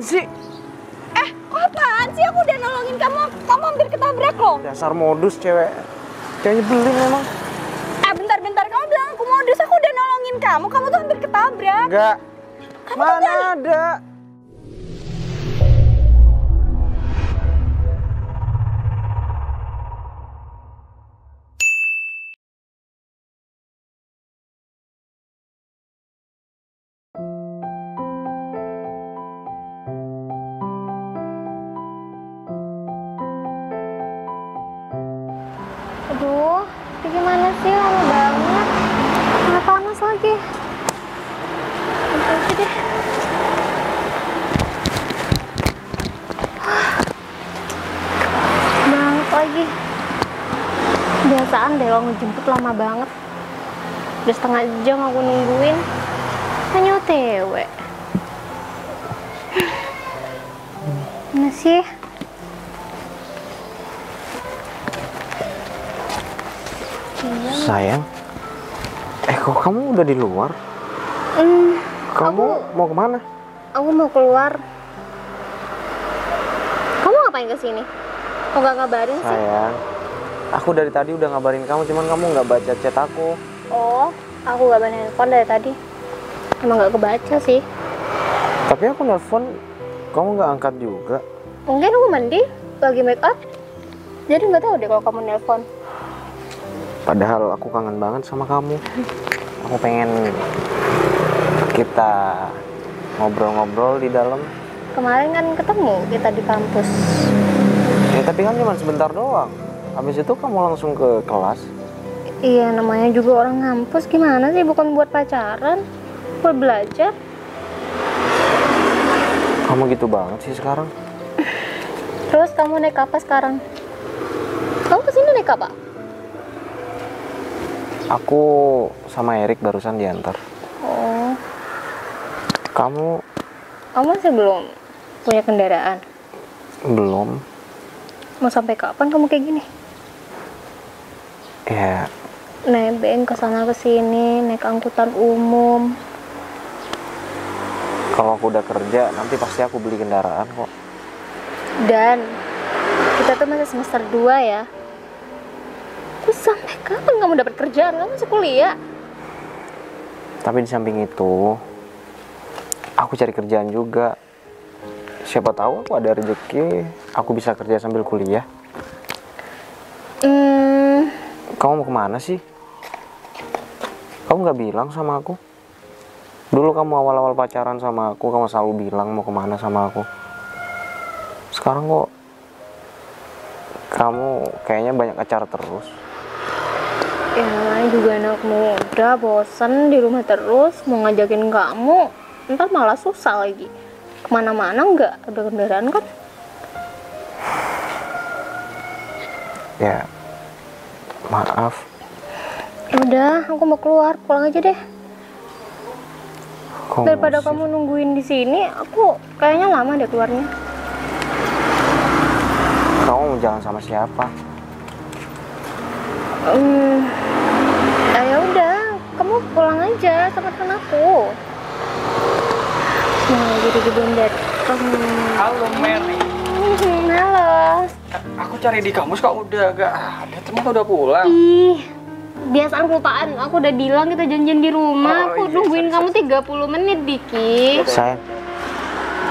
apaan sih? Kok apaan sih? Aku udah nolongin kamu hampir ketabrak loh. Dasar modus cewek. Cewek nyebelin memang. Bentar, kamu bilang aku modus, aku udah nolongin kamu tuh hampir ketabrak. Enggak. Kamu Mana tuh ada? Aduh, ini gimana sih? Lama banget. Nggak panas lagi. Nanti aja deh. Banget lagi. Biasaan deh lo ngejemput lama banget. Udah setengah jam aku nungguin. Hanya OTW. Mana sih? Sayang. Kok kamu udah di luar? Kamu mau kemana? Aku mau keluar. Kamu ngapain kesini? Kok nggak ngabarin sih? Sayang. Aku dari tadi udah ngabarin kamu, cuman kamu nggak baca chat aku. Oh, aku nggak main handphone dari tadi. Emang nggak kebaca sih. Tapi aku nelpon, kamu nggak angkat juga. Mungkin aku mandi, lagi make up. Jadi nggak tahu deh kalau kamu nelpon. Padahal aku kangen banget sama kamu. Aku pengen kita ngobrol-ngobrol di dalam. Kemarin kan ketemu kita di kampus. Ya tapi kan cuma sebentar doang. Habis itu kamu langsung ke kelas. Iya, namanya juga orang ngampus. Gimana sih, bukan buat pacaran, buat belajar. Kamu gitu banget sih sekarang. Terus kamu naik apa sekarang? Kamu kesini naik apa? Aku sama Erik barusan diantar. Oh, Kamu kamu masih belum punya kendaraan? belum? Mau sampai kapan kamu kayak gini? Ya, Nebeng kesana kesini, naik angkutan umum. kalau aku udah kerja nanti pasti aku beli kendaraan kok. Dan kita tuh masih semester 2 ya. Terus sampai kapan kamu dapat kerjaan? Kamu masih kuliah. Tapi di samping itu, aku cari kerjaan juga. Siapa tahu aku ada rezeki, aku bisa kerja sambil kuliah. Kamu mau kemana sih? Kamu nggak bilang sama aku? Dulu kamu awal-awal pacaran sama aku, kamu selalu bilang mau kemana sama aku. Sekarang kok kamu kayaknya banyak acara terus. Ya namanya juga anak muda, bosen di rumah terus, mau ngajakin kamu, ntar malah susah lagi. Kemana-mana nggak ada kendaraan kan? Ya, maaf. Udah, aku mau keluar, pulang aja deh. Kok Daripada ngusir? kamu nungguin di sini, aku kayaknya lama deh keluarnya. Kamu mau jalan sama siapa? Ya udah, kamu pulang aja sama temen aku. Nah, jadi gedundet. Halo Mary. Halo. Aku cari di kampus kok udah gak ada, ternyata udah pulang. Ih, biasaan kelupaan. Aku udah bilang kita janjian di rumah. Oh, Aku iya, nungguin sorry, kamu 30 menit, Diki. Sayang,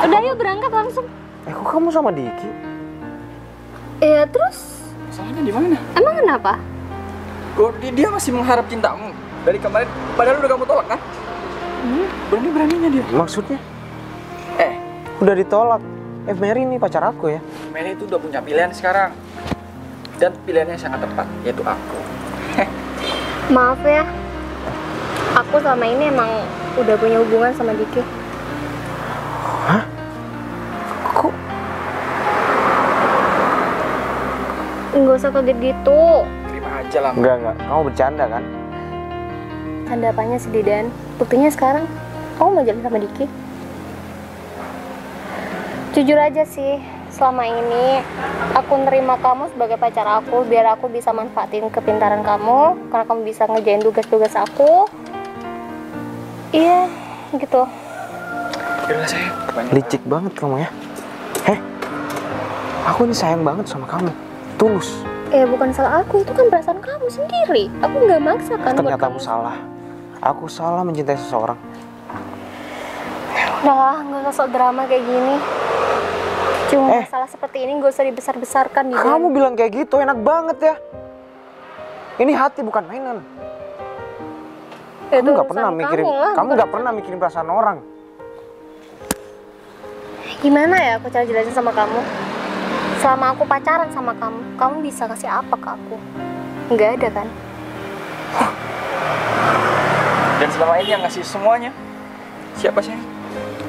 Udah yuk berangkat langsung. kok kamu sama Diki? Ya terus, Masalahnya di mana? emang kenapa? Kok dia masih mengharap cintamu dari kemarin, padahal udah kamu tolak kan? Berani-beraninya dia. Maksudnya? Eh, Udah ditolak. Mary ini pacar aku ya. Mary itu udah punya pilihan sekarang. Dan pilihannya sangat tepat, yaitu aku. Maaf ya, aku selama ini emang udah punya hubungan sama Diki. Hah? Kok? Nggak usah kaget gitu. Terima aja lah. Enggak. Kamu bercanda kan? Tanda apanya sih, Dan? Buktinya sekarang kamu mau jalan sama Diki. Jujur aja sih, selama ini aku nerima kamu sebagai pacar aku biar aku bisa manfaatin kepintaran kamu, karena kamu bisa ngerjain tugas-tugas aku. Iya, gitu. Udah sayang. Licik banget kamu ya. Aku ini sayang banget sama kamu. Tulus. Bukan salah aku, itu kan perasaan kamu sendiri. Aku nggak maksa kan buat Ternyata kamu. aku salah. Aku salah mencintai seseorang. Udahlah, nggak usah sok drama kayak gini. Cuma masalah seperti ini nggak usah dibesar-besarkan gitu. Kamu bilang kayak gitu enak banget ya. Ini hati bukan mainan. Ya, Kamu itu nggak pernah urusan mikirin. lah, Kamu bukan nggak pernah mikirin perasaan orang. Gimana ya aku cara jelasin sama kamu? Selama aku pacaran sama kamu, kamu bisa kasih apa ke aku? Nggak ada kan? Dan selama ini yang ngasih semuanya siapa sayang?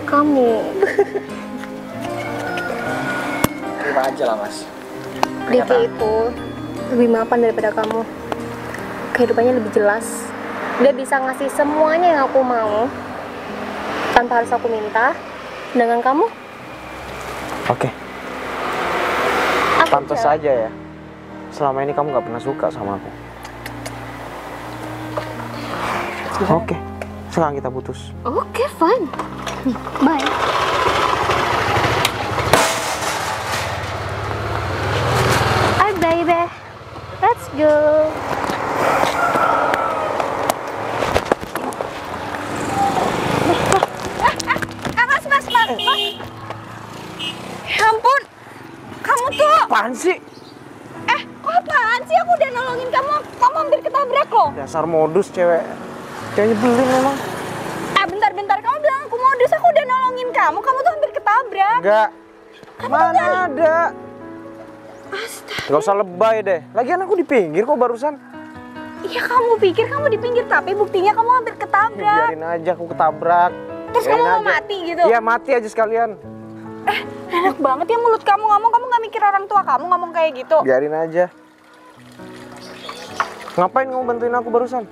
Kamu. Terima aja lah mas. Dia itu lebih mapan daripada kamu. Kehidupannya lebih jelas. Dia bisa ngasih semuanya yang aku mau tanpa harus aku minta. Dengan kamu? Oke. Aku Pantas aja. saja ya. Selama ini kamu nggak pernah suka sama aku. Oke. Sekarang kita putus. Oke, fine. Bye. Hi, baby. Let's go. Mas. Ya ampun. Kamu tuh. Apaan sih? Kok apaan sih? Aku udah nolongin kamu. Kamu hampir ketabrak loh. Dasar modus cewek. Cewek nyebelin memang. Bentar. Kamu bilang aku modus. Aku udah nolongin kamu. Kamu tuh hampir ketabrak. Enggak. Mana ada? Gak usah lebay deh. Lagian aku di pinggir kok barusan. Iya, kamu pikir kamu di pinggir, tapi buktinya kamu hampir ketabrak. Biarin aja aku ketabrak. Terus Biarin kamu mau aja. mati gitu? Iya, mati aja sekalian. Enak banget ya mulut kamu ngomong. Kamu gak mikir orang tua kamu ngomong kayak gitu. Biarin aja. Ngapain kamu bantuin aku barusan?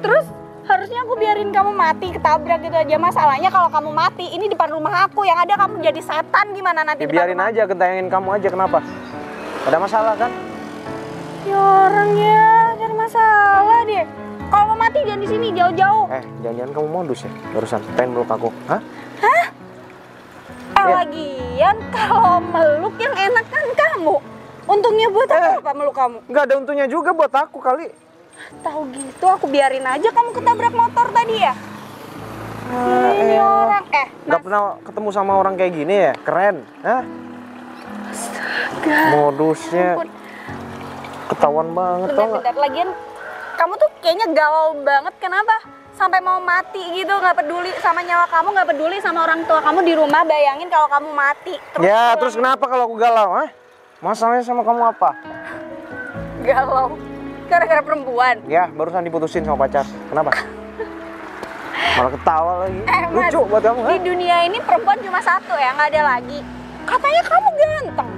Terus harusnya aku biarin kamu mati, ketabrak gitu aja. Masalahnya kalau kamu mati, ini depan rumah aku. Yang ada kamu jadi setan gimana nanti Ya, depan biarin rumah? aja, gentengin kamu aja. Kenapa? Ada masalah kan? Ya orangnya cari masalah deh. Kalau mau mati jangan di sini, jauh-jauh. Jangan-jangan kamu modus ya barusan? Pengen meluk aku? Hah? Ya. Lagian kalau meluk yang enak kan kamu. Untungnya buat apa meluk kamu? Nggak ada untungnya juga buat aku kali. Tahu gitu aku biarin aja kamu ketabrak motor tadi ya. Ini orang Nggak pernah ketemu sama orang kayak gini ya? Keren. Hah? Modusnya ampun. ketahuan banget tau nggak? Bentar, lagian kamu tuh kayaknya galau banget. Kenapa? Sampai mau mati gitu, nggak peduli sama nyawa kamu, nggak peduli sama orang tua kamu di rumah. Bayangin kalau kamu mati. Terus kenapa kalau aku galau? Hah? Masalahnya sama kamu apa? Galau gara-gara perempuan. Ya, barusan diputusin sama pacar. Kenapa? Malah ketawa lagi. Mas, Lucu buat kamu, di ha? dunia ini perempuan cuma satu ya, nggak ada lagi. Katanya kamu ganteng,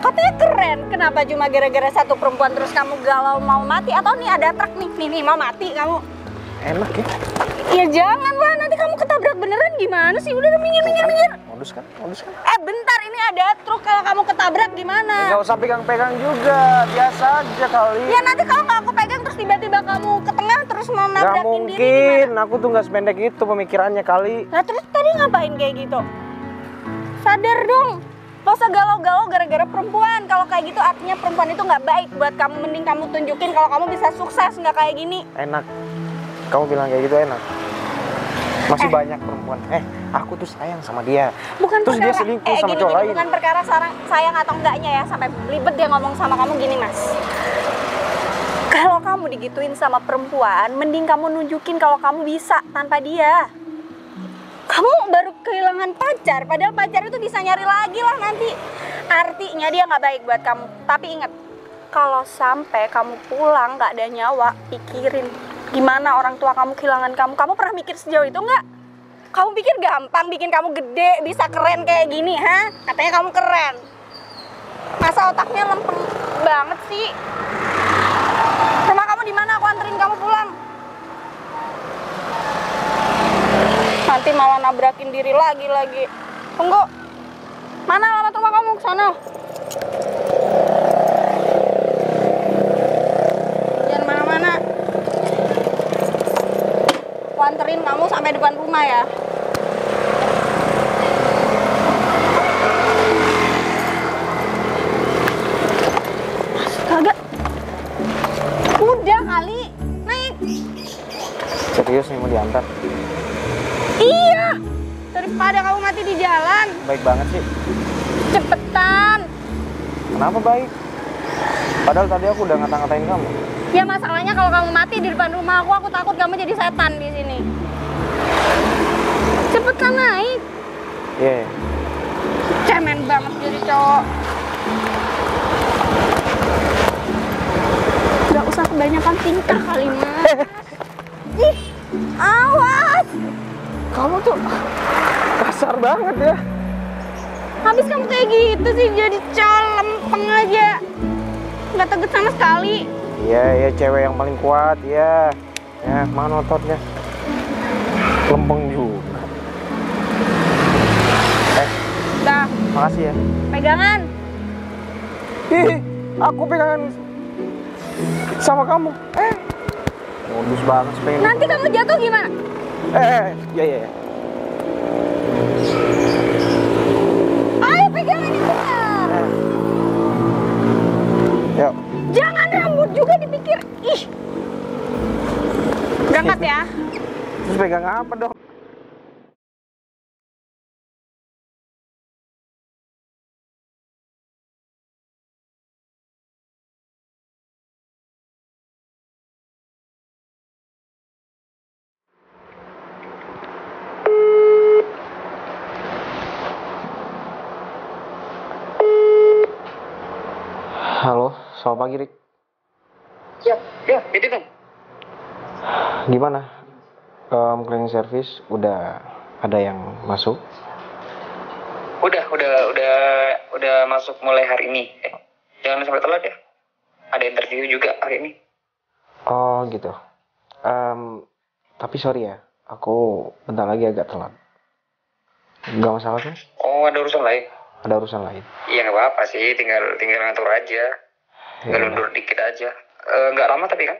katanya keren. Kenapa cuma gara-gara satu perempuan terus kamu galau mau mati? Atau nih ada truk nih mau mati kamu? Enak ya? Ya jangan lah, nanti kamu ketabrak beneran gimana sih? Udah minggir. Modus kan? Bentar, ini ada truk, kalau kamu ketabrak gimana? Nggak usah pegang-pegang juga, biasa aja kali. Ya nanti kalau nggak aku pegang terus tiba-tiba kamu ke tengah terus mau Nggak nabrakin diri mungkin, gimana? aku tuh nggak sependek itu pemikirannya kali. Nah terus tadi ngapain kayak gitu? Sadar dong, gak usah galau-galau gara-gara perempuan. Kalau kayak gitu artinya perempuan itu nggak baik buat kamu. Mending kamu tunjukin kalau kamu bisa sukses, nggak kayak gini. Enak. Kamu bilang kayak gitu enak. Masih banyak perempuan. Aku tuh sayang sama dia. Bukan Terus dia perkara, selingkuh sama cowok lain. bukan perkara sayang atau enggaknya ya. Sampai belibet dia ngomong sama kamu gini, Mas. Kalau kamu digituin sama perempuan, mending kamu nunjukin kalau kamu bisa tanpa dia. Kamu baru kehilangan pacar, padahal pacar itu bisa nyari lagi lah nanti. Artinya dia nggak baik buat kamu. Tapi ingat, kalau sampai kamu pulang nggak ada nyawa, pikirin gimana orang tua kamu kehilangan kamu. Kamu pernah mikir sejauh itu nggak? Kamu pikir gampang bikin kamu gede, bisa keren kayak gini, ha? Katanya kamu keren. Masa otaknya lempeng banget sih? Rumah kamu di mana? Aku anterin kamu pulang. Nanti malah nabrakin diri lagi. Tunggu. Mana alamat rumah kamu? Kesana. Jangan mana-mana. Aku anterin kamu sampai depan rumah ya. Serius nih mau diantar? Iya, daripada kamu mati di jalan. Baik banget sih. Cepetan. Kenapa baik? Padahal tadi aku udah ngata-ngatain kamu. Ya masalahnya kalau kamu mati di depan rumah aku takut kamu jadi setan di sini. Cepetan naik. Iya. Cemen banget jadi cowok. Gak usah kebanyakan tingkah kali, Mas. Ih, awas. Kamu tuh kasar banget ya. Habis kamu kayak gitu sih jadi cowok lempeng aja. Gak tegas sama sekali. Iya, ya cewek yang paling kuat, ya. Ya, mana ototnya? Lempeng juga. Udah, Makasih ya. pegangan. Ih, aku pegangan sama kamu. Modus banget sih pengen. Nanti kamu jatuh gimana? Ya, ya, ya. Ayo pegangan yang benar. Yuk. Jangan rambut juga dipikir. Ih. Berangkat ya. Terus pegang apa dong? Halo, selamat pagi Rik. Ya, itu kan. Gimana? Cleaning service udah ada yang masuk? Udah masuk mulai hari ini. Jangan sampai telat ya. Ada interview juga hari ini. Oh gitu. Tapi sorry ya, aku bentar lagi agak telat. Gak masalah kan? Oh, ada urusan lain. Ada urusan lain. Iya nggak apa-apa sih, tinggal ngatur aja. Tinggal Ya. mundur dikit aja. Nggak lama tapi kan?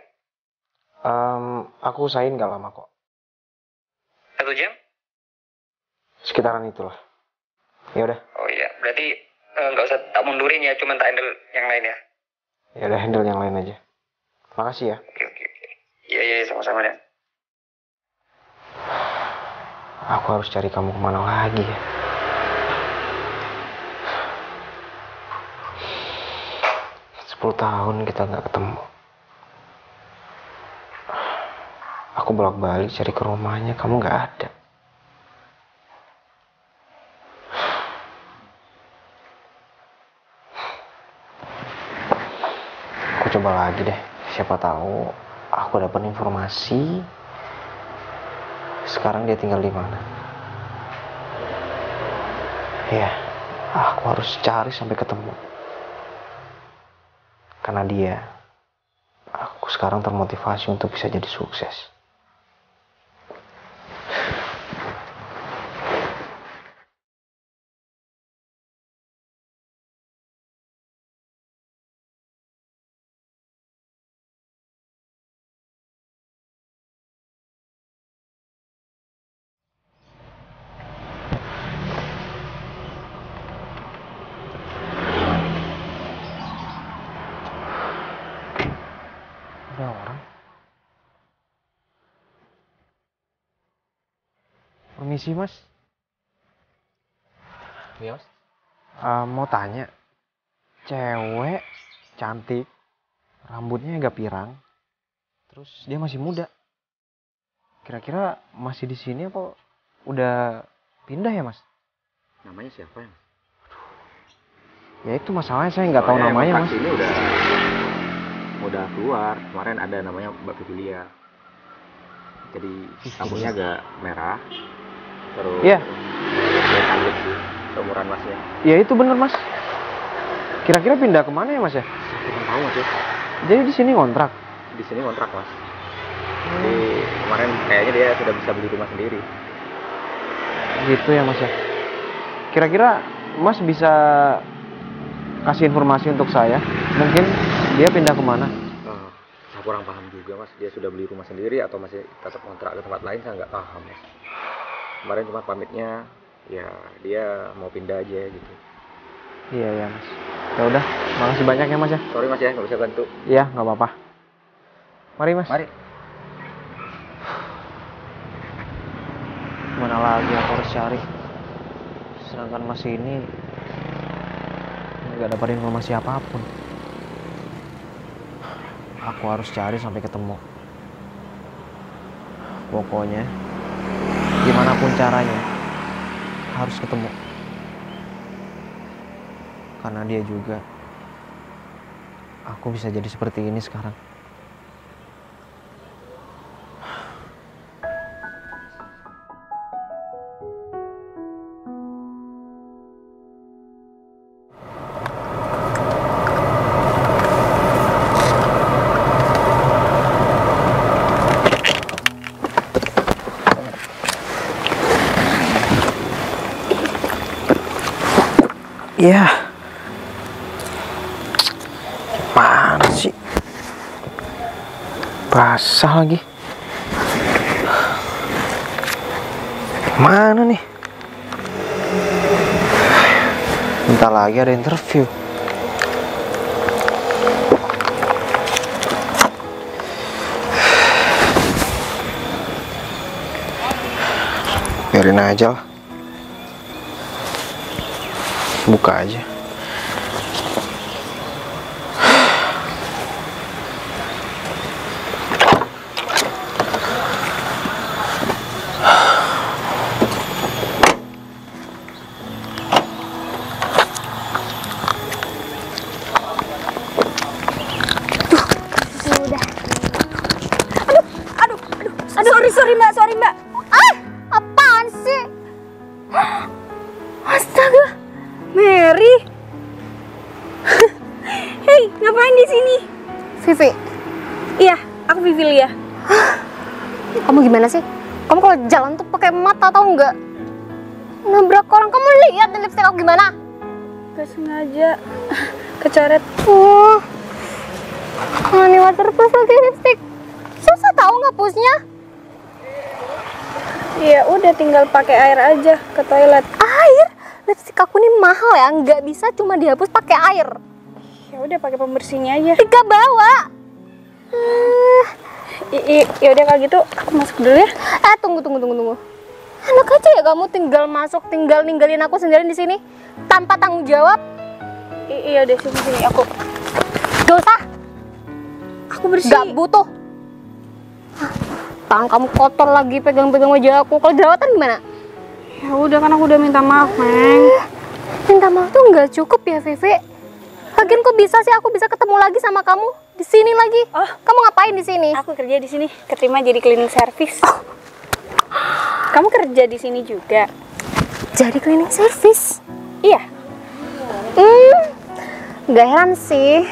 Aku usahain gak lama kok. 1 jam? Sekitaran itulah. Ya udah. Oh iya, berarti nggak usah tak mundurin ya, cuma tak handle yang lain ya. Ya udah handle yang lain aja. Makasih ya. Oke. Iya, sama-sama deh. Aku harus cari kamu kemana lagi ya. Sepuluh tahun kita nggak ketemu. Aku bolak-balik cari ke rumahnya, kamu nggak ada. Aku coba lagi deh, siapa tahu aku dapat informasi. Sekarang dia tinggal di mana? Ya, aku harus cari sampai ketemu. Karena dia, aku sekarang termotivasi untuk bisa jadi sukses. Ada orang. Permisi mas. Iya mas. Mau tanya, cewek cantik, rambutnya agak pirang, terus dia masih muda. Kira-kira masih di sini apa udah pindah ya mas? Namanya siapa ya? Ya itu masalahnya saya nggak tahu namanya mas. Ini udah keluar. Kemarin ada namanya Mbak Fidelia. Jadi rambutnya agak merah. Terus Iya. dia cantik sih, seumuran masnya. Ya itu bener mas. Kira-kira pindah kemana ya mas ya? Saya kurang tahu mas ya. Jadi di sini kontrak. Di sini kontrak mas. Jadi kemarin kayaknya dia sudah bisa beli rumah sendiri. Gitu ya mas ya. Kira-kira mas bisa kasih informasi untuk saya? Mungkin dia pindah kemana? Saya kurang paham juga mas. Dia sudah beli rumah sendiri atau masih tetap kontrak ke tempat lain, saya nggak paham mas. Kemarin cuma pamitnya ya dia mau pindah aja gitu. Iya ya mas. Ya udah, makasih banyak ya mas ya. Sorry mas ya, nggak bisa bantu. Iya nggak apa-apa. Mari mas. Mari. Gimana lagi aku harus cari? Sedangkan Mas ini nggak dapat informasi apapun. Aku harus cari sampai ketemu. Pokoknya gimana pun caranya harus ketemu. Karena dia juga aku bisa jadi seperti ini sekarang. Ya, mana sih? Basah lagi. Mana nih? Bentar lagi ada interview. Biarin aja lah. Buka aja. Sorry mbak. Apaan sih? Astaga, Mary. Hei, ngapain di sini? Vivi, Iya, aku Vivilia. kamu gimana sih? Kamu kalau jalan tuh pakai mata atau enggak? Nabrak orang, kamu lihat lipstick aku gimana? Gak sengaja kecoret. Honey waterproof lagi lipstick. Susah tahu ngapusnya. Ya udah tinggal pakai air aja ke toilet. Air? Lipstick aku nih mahal ya, nggak bisa cuma dihapus pakai air. Ya udah pakai pembersihnya aja. Tiga bawa. Ya udah kalau gitu aku masuk dulu ya. Tunggu. Enak aja ya kamu tinggal masuk, tinggal ninggalin aku sendirian di sini tanpa tanggung jawab. Iya udah sini aku. Gak usah. Aku bersih. Gak butuh. Tangan kamu kotor lagi pegang-pegang wajah aku. Kalau jerawatan gimana? Ya udah kan aku udah minta maaf, Neng. Minta maaf tuh nggak cukup ya, Vivi. Lagian kok bisa sih aku bisa ketemu lagi sama kamu di sini lagi? Oh, kamu ngapain di sini? Aku kerja di sini, keterima jadi cleaning service. Kamu kerja di sini juga? Jadi cleaning service? Iya. Gak heran sih.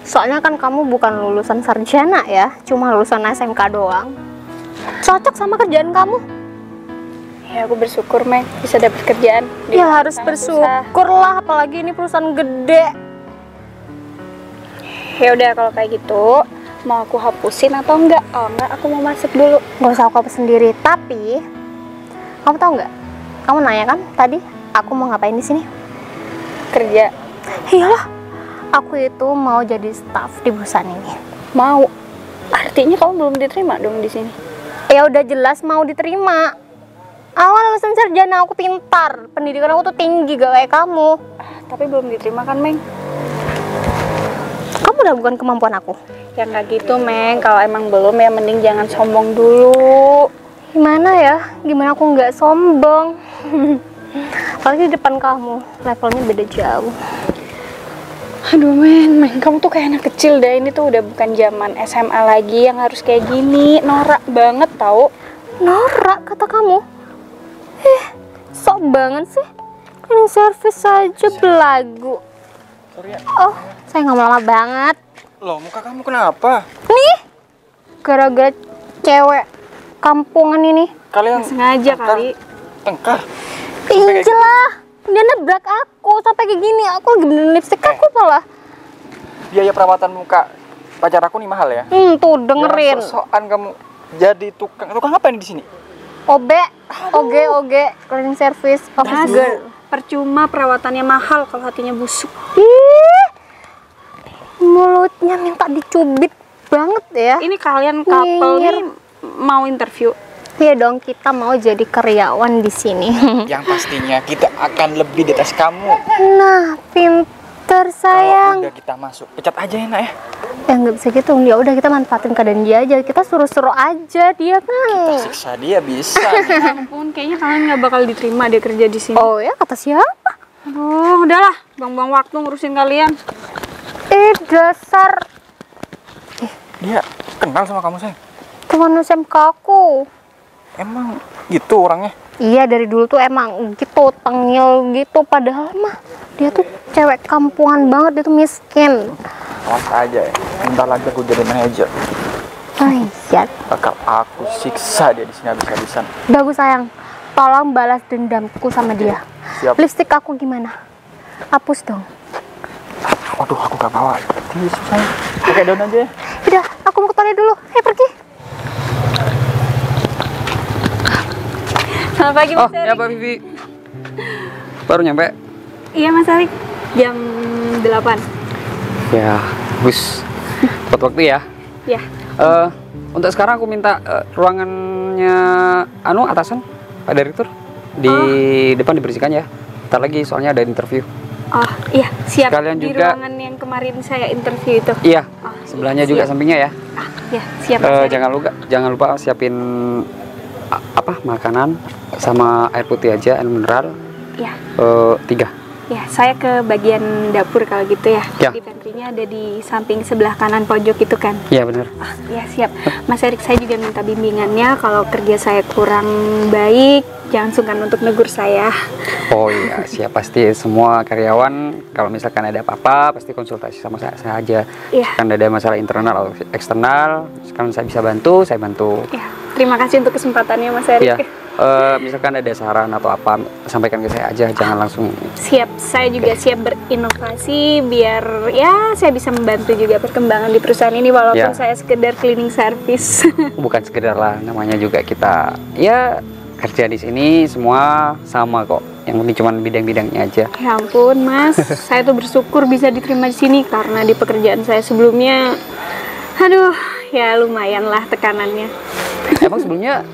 Soalnya kan kamu bukan lulusan sarjana ya, cuma lulusan SMK doang. Cocok sama kerjaan kamu. Ya aku bersyukur, Meng, bisa dapat kerjaan. Ya harus bersyukur lah, apalagi ini perusahaan gede. Ya udah kalau kayak gitu, mau aku hapusin atau enggak? Oh enggak, aku mau masuk dulu. Gak usah aku hapus sendiri, tapi kamu tahu nggak? Kamu nanya kan tadi, aku mau ngapain di sini? Kerja. Iyalah, aku itu mau jadi staff di perusahaan ini. Mau? Artinya kamu belum diterima dong di sini? Ya udah jelas mau diterima. Awal lulusan sarjana, aku pintar, pendidikan aku tuh tinggi gak kayak kamu. Tapi belum diterima kan, Meng? Kamu udah bukan kemampuan aku. Ya nggak gitu, Meng. Kalau emang belum ya mending jangan sombong dulu. Gimana ya? Gimana aku nggak sombong? Apalagi di depan kamu, levelnya beda jauh. Aduh, Meng, kamu tuh kayak anak kecil deh. Ini tuh udah bukan zaman SMA lagi yang harus kayak gini. Norak banget tau. Norak kata kamu? Sok banget sih. Cleaning service aja belagu. Sorry ya. Oh, saya nggak mau lama banget. Loh, muka kamu kenapa? Nih, gara-gara cewek kampungan ini. Kalian Sengaja kali. tengkar. Iya lah, dia nabrak aku sampai kayak gini. Aku lagi benerin lipstick aku malah. Biaya perawatan muka pacar aku nih mahal ya. Tuh dengerin. Sok-sokan kamu jadi tukang apa nih di sini? Oge, cleaning service, office girl. Percuma perawatannya mahal kalau hatinya busuk. Ih, mulutnya minta dicubit banget ya. Ini kalian couple Nyinyir. nih mau interview? Iya dong, kita mau jadi karyawan di sini. Yang pastinya kita akan lebih di atas kamu. Nah, pinter sayang. Udah kita masuk, pecat aja ya nak ya. Ya nggak bisa gitu. Ya udah kita manfaatin keadaan dia aja. Kita suruh-suruh aja dia kan. Siksa dia bisa. Ya ampun, kayaknya kalian nggak bakal diterima deh kerja di sini. Oh ya, kata siapa? Aduh, udahlah, buang-buang waktu ngurusin kalian. Dasar Dia kenal sama kamu sayang? teman SMK aku. Emang gitu orangnya? Iya, dari dulu tuh emang gitu, tengil gitu. Padahal mah dia tuh cewek kampungan banget, dia tuh miskin. Awas aja ya, bentar lagi aku jadi manajer. Oh iya. Bakal aku siksa dia di sini habis-habisan. Bagus sayang, tolong balas dendamku sama dia. Siap. Lipstik aku gimana? Hapus dong. Waduh, aku gak bawa tisu sayang. Pakai daun aja ya. Udah, aku mau ke toilet dulu. Ayo pergi. Selamat pagi Oh Mas Erik. ya Mbak Vivi, baru nyampe. Iya Mas Erik, jam 8. Ya, Gus, tepat waktu ya. Ya. Untuk sekarang aku minta ruangannya atasan Pak Direktur di depan dibersihkan ya. Ntar lagi soalnya ada interview. Oh iya, siap. Sekalian di juga- ruangan yang kemarin saya interview itu. Iya, Oh, sebelahnya siap. juga sampingnya ya. Ya, siap Mas Erik. Jangan lupa siapin makanan sama air putih aja, air mineral Ya. 3. Ya, saya ke bagian dapur kalau gitu ya. Ya. Di pantry-nya ada di samping sebelah kanan pojok itu kan. Iya benar. Ah, ya siap. Mas Erik, saya juga minta bimbingannya kalau kerja saya kurang baik, jangan sungkan untuk negur saya. Oh iya, siap, pasti semua karyawan kalau misalkan ada apa-apa pasti konsultasi sama saya aja. Iya. Kan ada masalah internal atau eksternal, sekarang saya bisa bantu, saya bantu. Ya, terima kasih untuk kesempatannya Mas Erik. Ya, misalkan ada saran atau apa, sampaikan ke saya aja, jangan langsung. Siap, saya juga siap berinovasi biar ya saya bisa membantu juga perkembangan di perusahaan ini walaupun Ya. saya sekedar cleaning service. Bukan sekedar lah, namanya juga kita ya kerja di sini semua sama kok. Yang penting cuma bidang-bidangnya aja. Ya ampun Mas, saya tuh bersyukur bisa diterima di sini karena di pekerjaan saya sebelumnya, aduh, ya lumayan lah tekanannya. Emang sebelumnya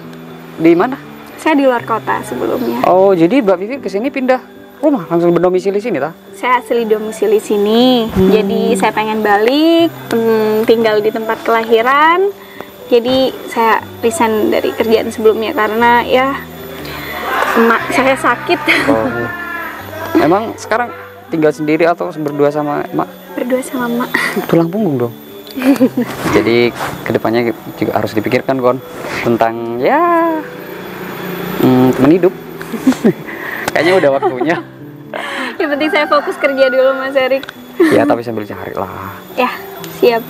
di mana? Saya di luar kota sebelumnya. Oh, jadi Mbak Vivi kesini pindah rumah langsung berdomisili sini tah? Saya asli domisili sini, jadi saya pengen balik, tinggal di tempat kelahiran. Jadi saya resign dari kerjaan sebelumnya karena ya emak saya sakit. Oh. Emang sekarang tinggal sendiri atau berdua sama emak? Berdua sama emak. Tulang punggung dong. Jadi kedepannya juga harus dipikirkan kon tentang ya teman hidup. Kayaknya udah waktunya. Yang penting saya fokus kerja dulu Mas Erik. Ya tapi sambil cari lah. Ya siap.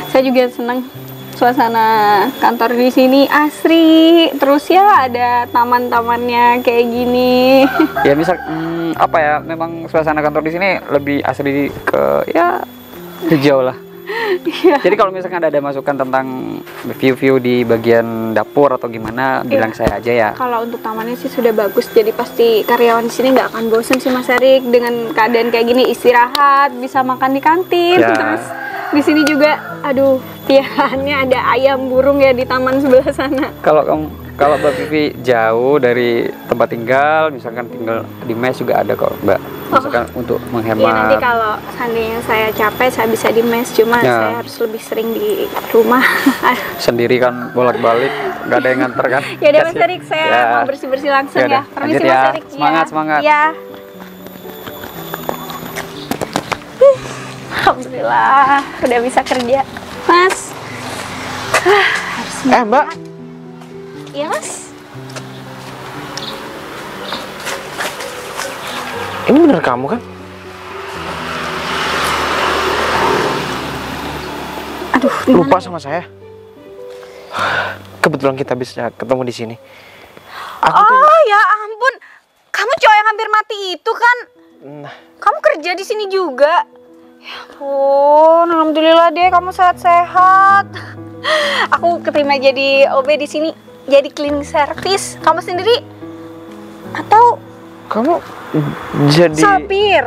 Saya juga senang suasana kantor di sini asri. Terus ya ada taman-tamannya kayak gini. Ya misal apa ya, memang suasana kantor di sini lebih asri ke ya hijau lah. Jadi kalau misalkan ada masukan tentang view-view di bagian dapur atau gimana, bilang saya aja ya. Kalau untuk tamannya sih sudah bagus, jadi pasti karyawan di sini nggak akan bosen sih Mas Erik dengan keadaan kayak gini, istirahat, bisa makan di kantin, Ya. terus di sini juga, aduh, peliharaannya ada ayam burung ya di taman sebelah sana. Kalau Mbak Vivi jauh dari tempat tinggal, misalkan tinggal di mes juga ada kok Mbak. Misalkan untuk Ya menghemat. nanti kalau seandainya saya capek, saya bisa di mes, cuma Ya. saya harus lebih sering di rumah. Sendiri kan bolak-balik, nggak ada yang nganter kan. Ya udah Mas Kasian. Erik, saya Ya. mau bersih-bersih langsung Ya ya. udah, Permisi lanjut Mas ya. Erik. Semangat, semangat. Ya. Alhamdulillah, udah bisa kerja. Mas. Mbak, Iya Mas. ini bener kamu kan? Aduh, Lupa sama saya. Kebetulan kita bisa ketemu di sini. Aku tuh, Oh ya ampun, kamu cowok yang hampir mati itu kan? nah, Kamu kerja di sini juga? Ya ampun, alhamdulillah deh kamu sehat-sehat. Aku keterima jadi OB di sini, jadi cleaning service. Kamu sendiri? Atau kamu jadi sopir?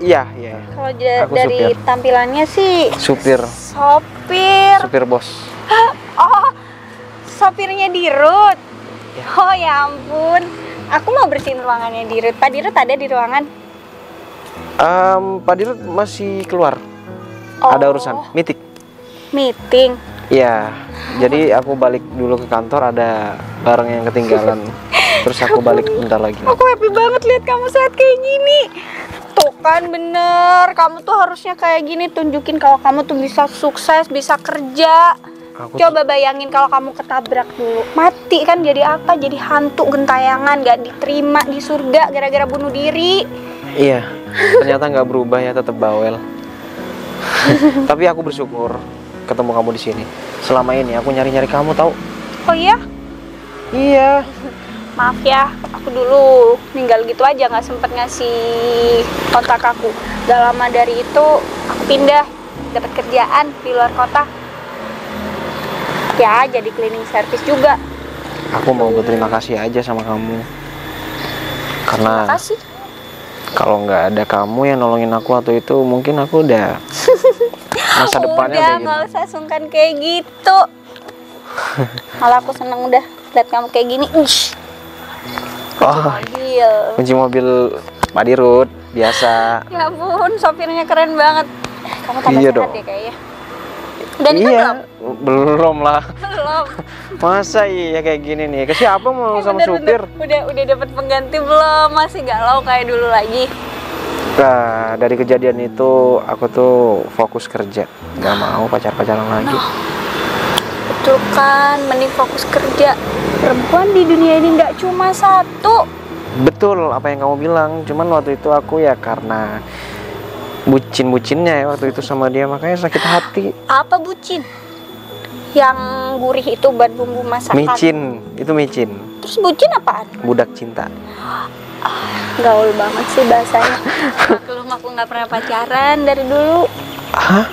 Iya. Kalau Aku dari supir. tampilannya sih Supir sopir. bos. Oh, sopirnya Dirut. Ya. Oh ya ampun. Aku mau bersihin ruangannya Dirut. Pak Dirut ada di ruangan? Pak Dirut masih keluar. Oh. Ada urusan Meeting. Iya, jadi aku balik dulu ke kantor, ada barang yang ketinggalan. Terus aku balik bentar lagi. Aku happy banget lihat kamu saat kayak gini. Tuh kan bener, kamu tuh harusnya kayak gini, tunjukin kalau kamu tuh bisa sukses, bisa kerja. Coba bayangin kalau kamu ketabrak dulu, mati kan, jadi apa? Jadi hantu gentayangan, gak diterima di surga gara-gara bunuh diri. Iya, ternyata nggak berubah ya, tetap bawel. Tapi aku bersyukur ketemu kamu di sini. Selama ini aku nyari-nyari kamu, tahu? Oh iya? Iya. Maaf ya, aku dulu ninggal gitu aja, nggak sempet ngasih kontak aku. Gak lama dari itu aku pindah, dapat kerjaan di luar kota. Ya, jadi cleaning service juga. Aku mau berterima kasih aja sama kamu. Karena Terima kasih. kalau nggak ada kamu yang nolongin aku waktu itu, mungkin aku udah masa depannya Udah, udah nggak usah sungkan kayak gitu. Malah aku seneng udah lihat kamu kayak gini. Kunci mobil. Kunci mobil Pak Dirut biasa. Ya ampun, sopirnya keren banget. Kamu tambah Iya sehat dong. deh kayaknya. Dan itu Iya, belum lah. belum. Masa iya kayak gini nih? Ke siapa mau sama Bener-bener. supir? Udah dapat pengganti belum? Masih galau kayak dulu lagi. Nah, dari kejadian itu aku tuh fokus kerja, nggak mau pacaran lagi. Betul kan, mending fokus kerja. Perempuan di dunia ini nggak cuma satu. Betul apa yang kamu bilang. Cuman waktu itu aku ya karena bucin-bucinnya ya waktu itu sama dia, makanya sakit hati. Apa bucin? Yang gurih itu buat bumbu masakan. Micin, itu micin. Terus bucin apaan? Budak cinta. Gaul banget sih bahasanya. Aku nggak pernah pacaran dari dulu. Hah?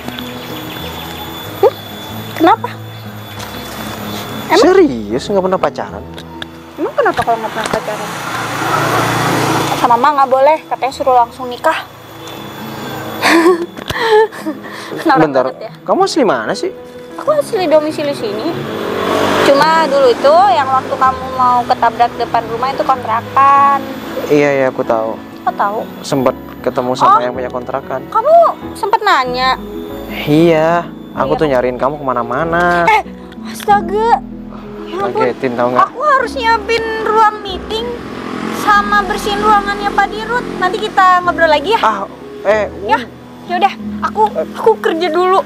Kenapa? Serius nggak pernah pacaran? Emang kenapa kalau nggak pernah pacaran? Sama mama nggak boleh, katanya suruh langsung nikah. Norak Bentar, banget ya. kamu asli mana sih? Aku asli domisili sini. Cuma dulu itu yang waktu kamu mau ketabrak depan rumah itu kontrakan. Iya, aku tahu. Kok tahu? Sempet ketemu sama yang punya kontrakan. Kamu sempet nanya. Iya, aku tuh nyariin kamu kemana-mana. Astaga. Ya ampun. Ngagetin tau nggak? Aku harus nyiapin ruang meeting sama bersihin ruangannya Pak Dirut. Nanti kita ngobrol lagi ya. Ya udah, aku kerja dulu.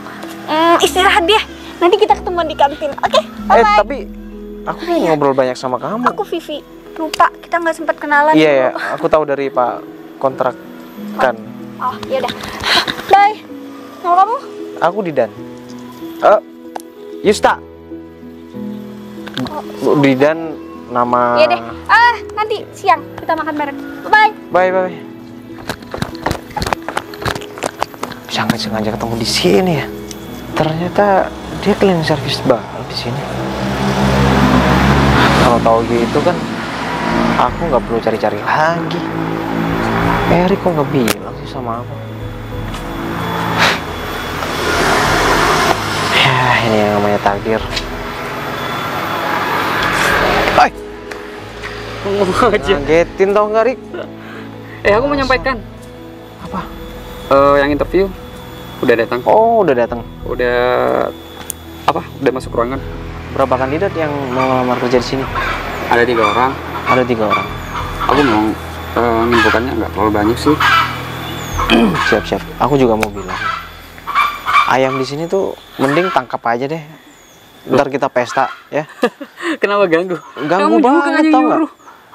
Istirahat dia. Nanti kita ketemu di kantin. Oke, bye-bye. Tapi aku pengen ngobrol banyak sama kamu. Aku Vivi. Lupa, kita nggak sempat kenalan. Iya, ya, dulu. aku tahu dari Pak kontrakan. Oh, ya udah. Bye. Nama kamu? Aku Didan. Yusta. Didan nama. Iya deh. Nanti siang kita makan bareng. Bye. Bye. Bisa nggak sengaja ketemu di sini ya? Ternyata dia cleaning service banget di sini. Kalau tahu gitu kan, aku nggak perlu cari-cari lagi. Erik kok nggak bilang sih sama aku? Ya ini yang namanya takdir. Hai, ngagetin tau nggak, Rik? Aku mau menyampaikan. Apa? Yang interview udah datang. Oh, udah datang. Udah udah masuk ruangan. Berapa kandidat yang mau ngelamar kerja di sini? Ada 3 orang. Ada 3 orang. Aku mau menginfokannya nggak terlalu banyak sih. Siap. Aku juga mau bilang, ayam di sini tuh mending tangkap aja deh. Ntar kita pesta ya. Kenapa ganggu? Ganggu banget tau nggak?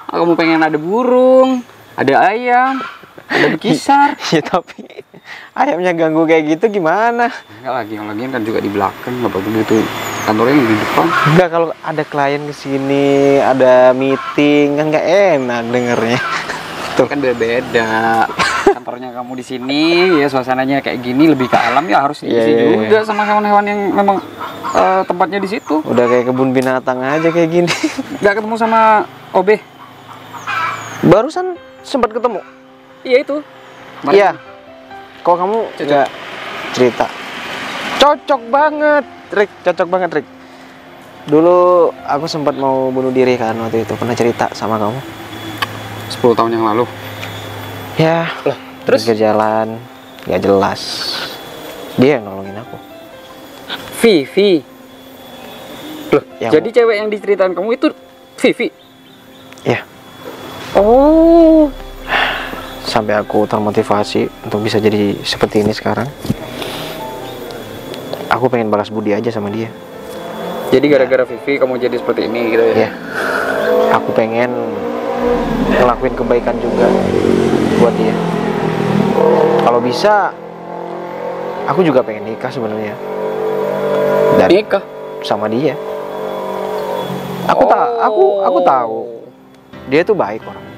Kamu pengen ada burung, ada ayam, ada bekisar. Ya tapi ayamnya ganggu kayak gitu gimana? Enggak lagi, yang lagian kan juga di belakang, nggak bagus gitu. Kantornya yang di depan. Enggak, kalau ada klien kesini, ada meeting kan nggak enak dengernya. Tuh kan beda. Kantornya kamu di sini, ya suasananya kayak gini lebih ke alam ya harus diisi juga sama hewan-hewan yang memang tempatnya di situ. Udah kayak kebun binatang aja kayak gini. Nggak ketemu sama OB? Barusan sempat ketemu. Iya itu. Iya. Kok kamu nggak cerita? Cocok banget, Rick. Dulu aku sempat mau bunuh diri kan waktu itu, pernah cerita sama kamu. 10 tahun yang lalu. Ya, terus? pinggir jalan, nggak jelas. Dia yang nolongin aku. Vivi. Loh, Yang- jadi cewek yang diceritain kamu itu Vivi? Ya, Oh. sampai aku termotivasi untuk bisa jadi seperti ini sekarang. Aku pengen balas budi aja sama dia. Jadi gara-gara Vivi kamu jadi seperti ini gitu ya? Ya, aku pengen ngelakuin kebaikan juga buat dia. Kalau bisa, aku juga pengen nikah sebenarnya. Dan Nikah? sama dia. Aku tahu dia tuh baik orangnya.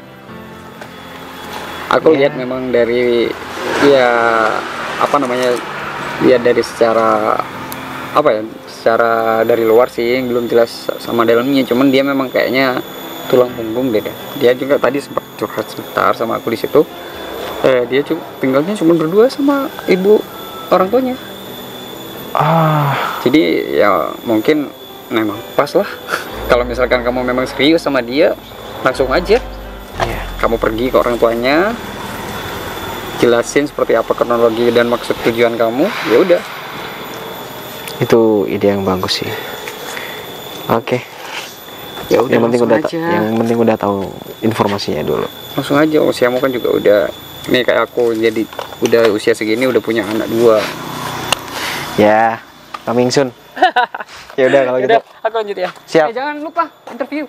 Aku Ya. lihat memang dari ya apa namanya, lihat dari secara apa ya, secara dari luar sih belum jelas sama dalamnya, cuman dia memang kayaknya tulang punggung deh. Dia juga tadi sempat curhat sebentar sama aku di situ. Dia tinggalnya cuma berdua sama ibu orang tuanya. Jadi ya mungkin memang pas lah. Kalau misalkan kamu memang serius sama dia, langsung aja. Iya. Kamu pergi ke orang tuanya, jelasin seperti apa kronologi dan maksud tujuan kamu, ya udah. Itu ide yang bagus sih. Oke. Ya udah, Yang penting langsung aja. yang penting udah tahu informasinya dulu. Langsung aja, usiamu kan juga udah, nih kayak aku jadi udah usia segini udah punya anak 2. Ya, coming soon. Ya udah kalau gitu. Udah, aku lanjut ya. Siap. Jangan lupa interview.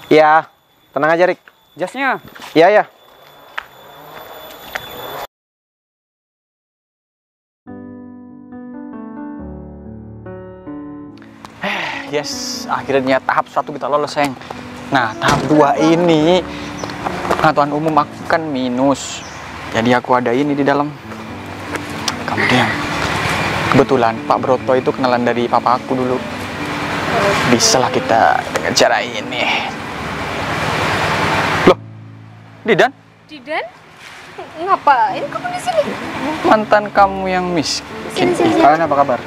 Ya, tenang aja Rik. Jasnya. Ya ya. Yes, akhirnya tahap 1 kita lolos, sayang. Nah, tahap 2 ini pengetahuan umum aku kan minus. Jadi aku ada ini di dalam. Kemudian kebetulan Pak Broto itu kenalan dari papa aku dulu. Bisalah kita dengan cara ini. Loh, Didan, Didan? Ngapain kamu di sini? mantan kamu yang miskin. Sini. Kalian apa kabar?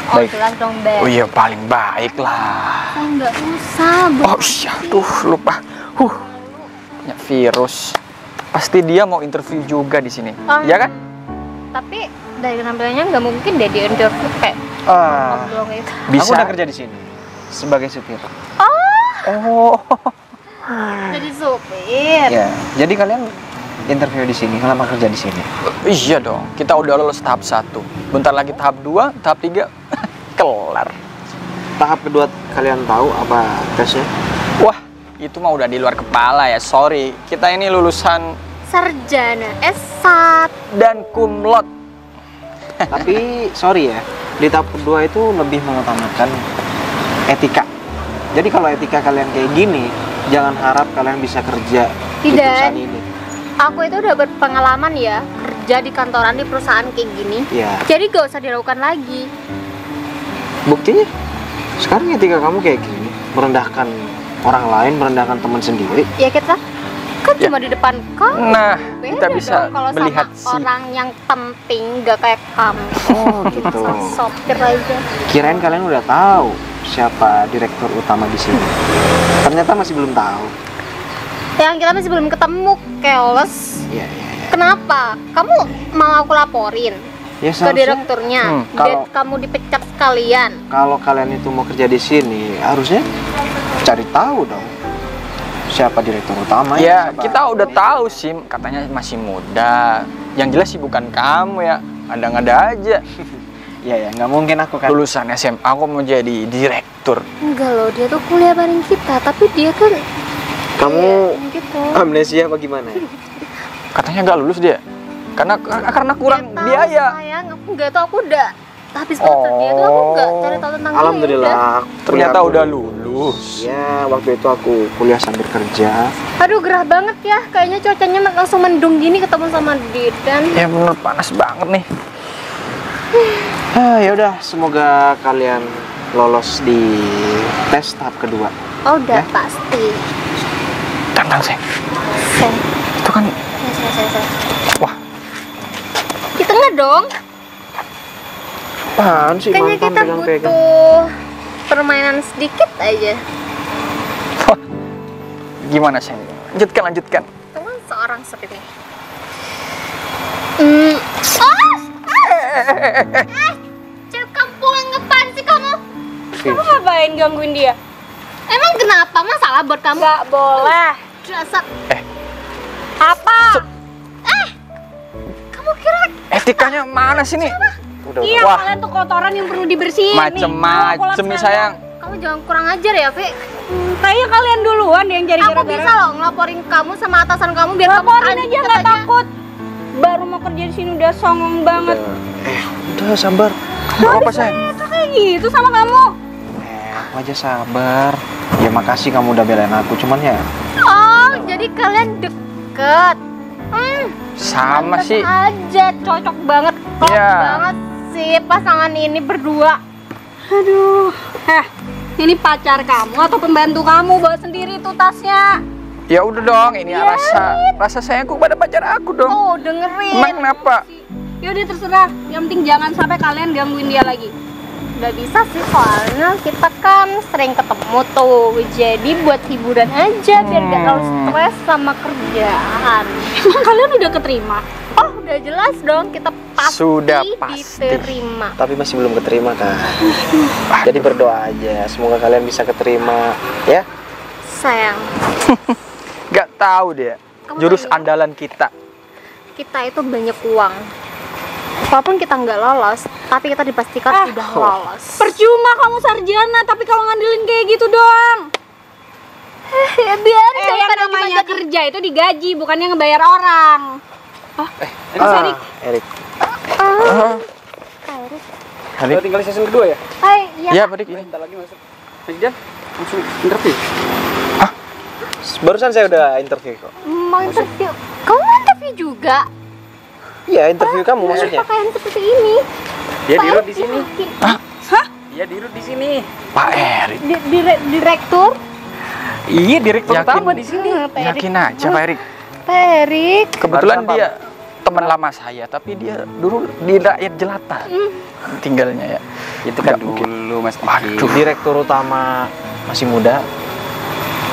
Oh, Baik. jelas dong, Beb. Oh iya, paling baik lah. Oh, nggak usah, Beb. Oh iya, tuh lupa. Punya virus. Pasti dia mau interview juga di sini, ya kan? Tapi dari penampilannya nggak mungkin deh di interview kayak ngobrol gitu. Aku Bisa. udah kerja di sini sebagai supir. Oh, Jadi supir. Ya, jadi kalian interview di sini, kalian mau kerja di sini. iya dong. Kita udah lolos tahap 1. Bentar lagi tahap 2, tahap 3 kelar. Tahap kedua kalian tahu apa tesnya? Wah, itu mah udah di luar kepala ya. Sorry, kita ini lulusan Sarjana S1. dan cum laude. Tapi sorry ya, di tahap kedua itu lebih mengutamakan etika. Jadi kalau etika kalian kayak gini, jangan harap kalian bisa kerja di Tidak. perusahaan ini. Aku itu udah berpengalaman ya kerja di kantoran di perusahaan kayak gini. Iya. Jadi gak usah dilakukan lagi. Buktinya sekarang etika kamu kayak gini, merendahkan orang lain, merendahkan teman sendiri. Ya kita kan cuma di depan kamu. Nah, Beda kita bisa dong kalau melihat sama si orang yang penting gak kayak kamu. Oh gitu. Masa sopir aja. Kirain kalian udah tahu siapa direktur utama di sini. Ternyata masih belum tahu. Yang kita masih belum ketemu, keles. Iya. Kenapa? Kamu mau aku laporin Ya ke seharusnya direkturnya? kalau- Kamu dipecat sekalian. kalau kalian itu mau kerja di sini, harusnya cari tahu dong siapa direktur utama. ya, siapa kita udah manajer. tahu sih, katanya masih muda. Yang jelas sih bukan kamu ya. Ada-ada aja. Iya ya, nggak mungkin aku kan. Lulusan SMA aku mau jadi direktur. Enggak loh, dia tuh kuliah bareng kita, tapi dia kan Kamu gitu. amnesia apa gimana ya? Katanya nggak lulus dia. Karena kurang Nggak tahu, biaya. sayang, aku nggak tahu, aku udah habis dokter dia tuh aku nggak cari tahu tentang dia. Alhamdulillah. Udah. Ternyata kuliah udah aku- lulus. Ya, waktu itu aku kuliah sambil kerja. Aduh, gerah banget ya. Kayaknya cuacanya langsung mendung gini ketemu sama Didan. Ya bener, panas banget nih. Ya udah, semoga kalian lolos di tes tahap kedua. Oh, udah Ya. pasti. Tantang saya. Sen. Itu kan Sen. wah, Di tengah dong. Apaan sih Kayaknya mantan kita pegang-pegang? butuh permainan sedikit aja. Gimana sayang? Lanjutkan. Kamu seorang seperti ini. Cewek kampungan ngapain sih kamu? Kamu ngapain gangguin dia? Emang kenapa? Masalah buat kamu? Gak boleh. Dasar. Apa? Kamu kira Etikanya mana sih nih? Iya, Wah. kalian tuh kotoran yang perlu dibersihin. Macem-macem nih sayang. kamu jangan kurang ajar ya, Vi. Kayaknya kalian duluan yang jadi Aku gara-gara. bisa loh ngelaporin kamu sama atasan kamu biar Laporin kamu aja, nggak takut. Baru mau kerja di sini udah songong banget. Udah sabar. Gak apa sayang? Itu kayak gitu sama kamu. Aku aja sabar. Ya makasih kamu udah belain aku, cuman ya Oh, jadi kalian deket. Sama pantes sih. aja, cocok banget. Kok Iya. banget sih pasangan ini berdua. Aduh. Ini pacar kamu atau pembantu kamu? Bawa sendiri tuh tasnya. Ya udah dong, ini rasa sayangku pada pacar aku dong. Oh, dengerin. Emang kenapa? Yaudah terserah. Yang penting jangan sampai kalian gangguin dia lagi. Gak bisa sih, soalnya kita kan sering ketemu tuh. Jadi buat hiburan aja biar gak terlalu stres sama kerjaan. Emang kalian udah keterima? Oh, udah jelas dong, kita pasti Sudah pasti. diterima. tapi masih belum keterima kan. Jadi berdoa aja, semoga kalian bisa keterima ya. Sayang, Gak tahu dia. Kamu Jurus tahu ya? andalan kita. kita itu banyak uang. Walaupun kita nggak lolos, tapi kita dipastikan udah lolos. Percuma kamu sarjana, tapi kalau ngandelin kayak gitu doang. Ya biarin dong, Yang kan cuma namanya jadi- kerja itu digaji, bukannya ngebayar orang. Erik. Erik. Hadik. Tinggal season kedua ya? Hai, iya. Ya, Padik ini. Bentar lagi masuk. Kemudian langsung interview. Barusan saya udah interview kok. Mau interview. Kamu mau interview juga? Iya, interview kamu maksudnya. Pakaian seperti ini. Dia Pak dirut Erik di sini. yakin. Dia dirut di sini. Pak Erik. Direktur? Iya, direktur Yakin. utama di sini. Pak Erik. Yakin aja Pak Erik. Pak Erik. Kebetulan Barusan, dia teman lama saya, tapi dia dulu di rakyat jelata tinggalnya ya. Itu kan Nggak mungkin. dulu Mas Waduh. Diki. Direktur utama masih muda.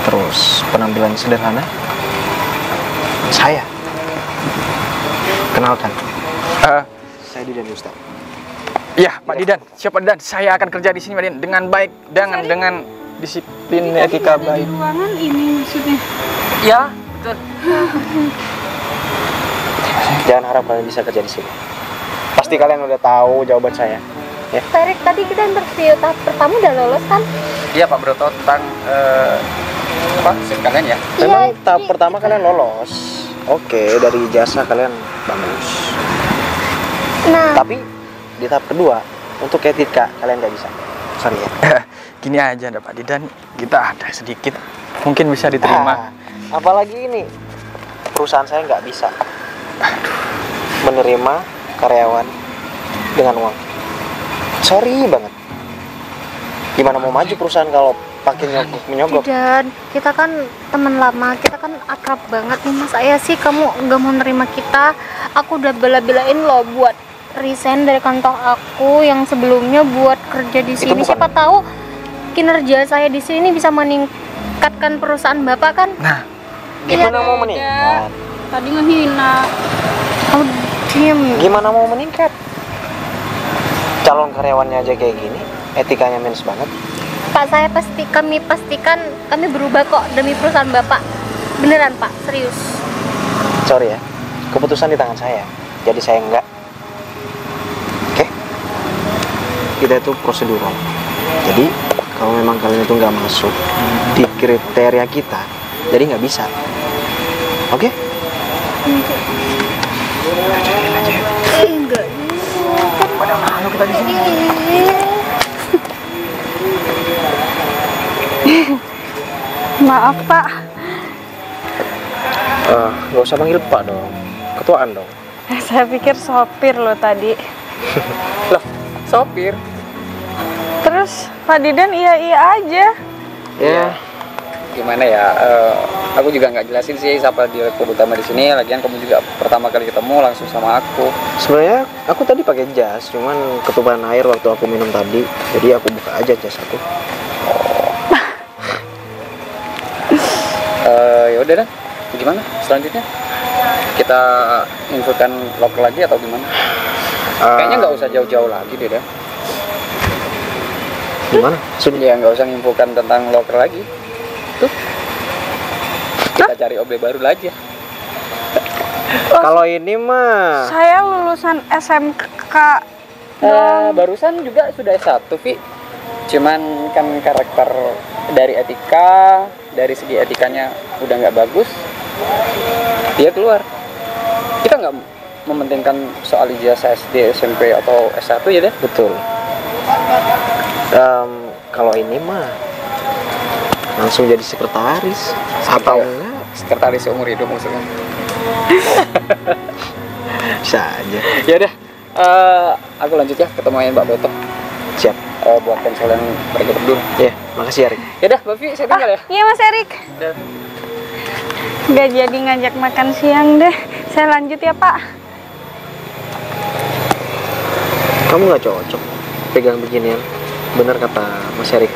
Terus penampilan sederhana. Saya. Kenalkan, Eh, saya Didan Ustaz. ya Pak Didan, siapa Didan? Saya akan kerja di sini Pak Didan dengan baik, dengan disiplin etika baik. Ruangan ini maksudnya. Ya, betul. Jangan harap kalian bisa kerja di sini. Pasti kalian udah tahu jawaban saya. Pak Erik, tadi kita interview tahap pertama udah lolos kan? Iya Pak Broto tentang apa? Sekalian ya. Memang Iya, tahap jadi- pertama kalian lolos. Oke, dari jasa kalian bagus. Nah, Tapi di tahap kedua, untuk etika kalian nggak bisa. Sorry ya. Gini aja ada Pak Didan, kita ada sedikit, mungkin bisa diterima. Apalagi ini, perusahaan saya nggak bisa menerima karyawan dengan uang. Sorry banget. Gimana mau maju perusahaan kalau pakai menyogok? Dan kita kan teman lama, kita kan akrab banget nih Mas. Ayah sih kamu nggak mau nerima kita. Aku udah bela-belain loh buat resign dari kantor aku yang sebelumnya buat kerja di sini. bukan- Siapa tahu kinerja saya di sini bisa meningkatkan perusahaan Bapak kan? Nah, Gimana mau meningkat? Tadi ngehina. Kamu diem. Gimana mau meningkat? Calon karyawannya aja kayak gini, etikanya minus banget. Pak, kami pastikan kami berubah kok demi perusahaan Bapak. Beneran Pak, serius. Sorry ya, keputusan di tangan saya. Jadi saya enggak. Oke? Kita itu prosedural. Jadi kalau memang kalian itu nggak masuk di kriteria kita, jadi nggak bisa. Oke? Enggak. pada malu kita di sini. Maaf Pak. Nggak usah panggil Pak dong. Ketuaan dong. Saya pikir sopir loh tadi. Loh, sopir. Terus Pak Didan iya aja. Ya, Gimana ya? Aku juga nggak jelasin sih siapa direktur utama di sini. Lagian kamu juga pertama kali ketemu langsung sama aku. Sebenarnya aku tadi pakai jas, cuman ketuban air waktu aku minum tadi. Jadi aku buka aja jas aku. Ya udah dah. Gimana selanjutnya? Kita infokan loker lagi atau gimana? Kayaknya nggak usah jauh-jauh lagi deh dah. Gimana? Sudah. Ya nggak usah infokan tentang loker lagi. Tuh. Kita cari OB baru lagi ya. Kalau ini mah Saya lulusan SMK. Barusan juga sudah S1, Vi. Cuman kan karakter dari etika, dari segi etikanya udah nggak bagus, dia keluar. Kita nggak mementingkan soal ijazah SD, SMP atau S1 ya deh. betul. Kalau ini mah langsung jadi sekretaris atau enggak Sekretaris seumur hidup maksudnya. bisa aja. Ya udah, aku lanjut ya ketemuin Mbak Boto. Siap. Buat pensiunan mereka berdua. Ya, makasih Arik. Ya udah, Mbak Vi, saya tinggal ya. Iya Mas Erik. Udah. Gak jadi ngajak makan siang deh. Saya lanjut ya Pak. Kamu nggak cocok pegang beginian. Bener kata Mas Erik.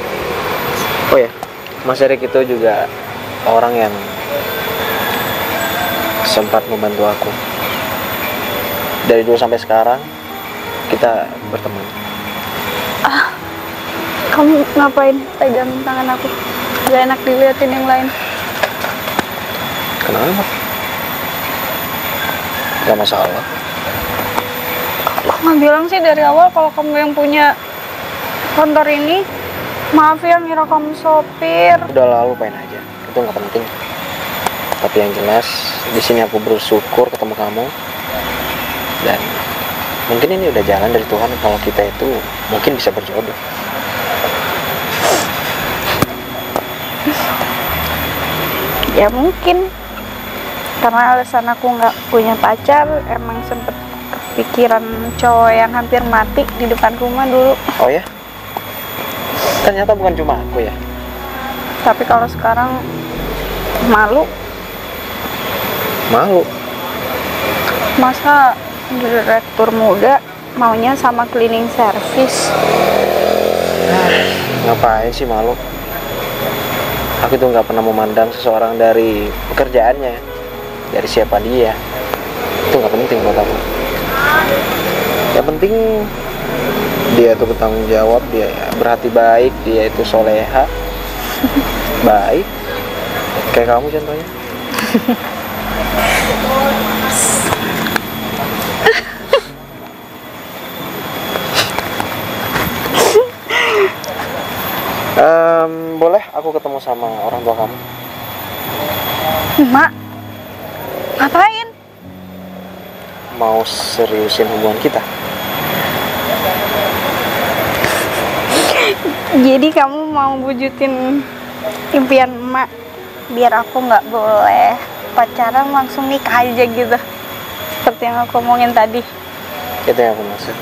Oh ya, Mas Erik itu juga orang yang sempat membantu aku. Dari dulu sampai sekarang kita berteman. Kamu ngapain pegang tangan aku? Gak enak diliatin yang lain. Kenapa? Gak masalah. Kok nggak bilang sih dari awal kalau kamu yang punya kantor ini? Maaf ya, ngira kamu sopir. Udah lalu lupain aja. Itu nggak penting. Tapi yang jelas di sini aku bersyukur ketemu kamu. Dan mungkin ini udah jalan dari Tuhan kalau kita itu mungkin bisa berjodoh. Ya mungkin. Karena alasan aku nggak punya pacar, emang sempet kepikiran cowok yang hampir mati di depan rumah dulu. Oh ya? Ternyata bukan cuma aku ya. Tapi kalau sekarang malu. Malu. Masa direktur muda maunya sama cleaning service? Ngapain sih malu? Aku tuh nggak pernah memandang seseorang dari pekerjaannya, dari siapa dia. Itu nggak penting buat aku. Yang penting dia itu bertanggung jawab, dia berhati baik, dia itu soleha, baik, kayak kamu contohnya. Boleh aku ketemu sama orang tua kamu? Mak, ngapain? Mau seriusin hubungan kita? Jadi kamu mau wujudin impian emak biar aku nggak boleh pacaran langsung nikah aja gitu, seperti yang aku omongin tadi. Itu yang aku maksud.